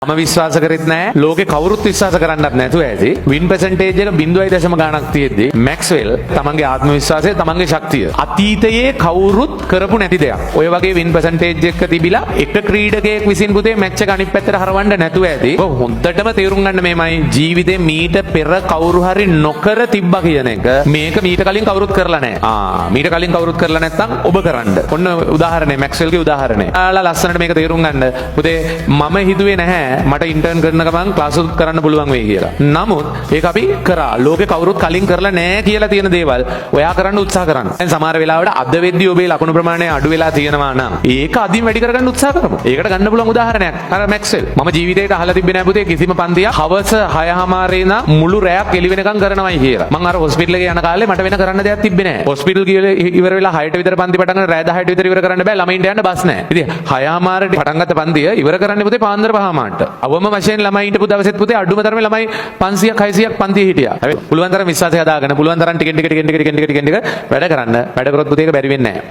මම විශ්වාස කරෙත් නෑ ලෝකේ කවුරුත් විශ්වාස කරන්නත් නැතුව ඇති වින් පර්සන්ටේජ් එක 0.0 ගණක් තියෙද්දි මැක්ස්වෙල් තමන්ගේ ආත්ම විශ්වාසය තමන්ගේ ශක්තිය අතීතයේ කවුරුත් කරපු නැති දෙයක්. ඔය වගේ වින් පර්සන්ටේජ් එක තිබිලා එක ක්‍රීඩකයෙක් විසින් පුතේ මැච් එක අනිත් පැත්තට හරවන්න නැතුව ඇති. ඔය හොඳටම තේරුම් ගන්න මේමයි ජීවිතේ මීට පෙර කවුරු හරි නොකර තිබ්බා කියන එක. මේක මීට කලින් කවුරුත් කරලා නැහැ. මීට කලින් කවුරුත් කරලා නැත්නම් ඔබ කරන්න. ඔන්න උදාහරණය මැක්ස්වෙල්ගේ උදාහරණය. ආලා ලස්සනට මේක තේරුම් ගන්න. පුතේ මම හිතුවේ නැහැ මට ඉන්ටර්න් කරන ගමන් ක්ලාස් එකක් කරන්න පුළුවන් වෙයි කියලා. නමුත් ඒක අපි කරා. ලෝකේ කවුරුත් කලින් කරලා නැහැ කියලා තියෙන දේවල් ඔයා කරන්න උත්සාහ කරන්න. දැන් සමහර වෙලාවට අද වෙද්දී ඔබේ ලකුණු ප්‍රමාණය අඩු වෙලා තියෙනවා නම් ඒක අදින් වැඩි කරගන්න උත්සාහ කරමු. ඒකට ගන්න පුළුවන් උදාහරණයක් අර මැක්ස්වෙල්. මම ජීවිතේට අහලා තිබ්බේ නැහැ පුතේ කිසිම පන්තියක් හවස 6:00 ඉඳන් මුළු රැයක් එළි වෙනකන් කරනවායි කියලා. මම අර හොස්පිටල් එකේ යන කාලේ මට වෙන කරන්න දෙයක් තිබ්බේ නැහැ. හොස්පිටල් ගිහලා ඉවර වෙලා 6ට විතර පන්ති පටන් ගන්න රෑ 10ට විතර ඉවර කරන්න බෑ ළමයින්ට යන්න බස් නැහැ. ඉතින් 6:00ට පටන් ගත්ත පන්තිය ඉවර කරන්නේ පුතේ පාන්දර 5:00ට. අවම වශයෙන් ළමයි හිටපු දවසෙත් පුතේ අඩුම තරමේ ළමයි 500ක් 600ක් පන්තියේ හිටියා. හැබැයි පුළුවන් තරම් විශ්වාසය හදාගෙන පුළුවන් තරම් ටිකෙන් ටික වැඩ කරන්න. වැඩ කරොත් පුතේ ඒක බැරි වෙන්නේ නැහැ.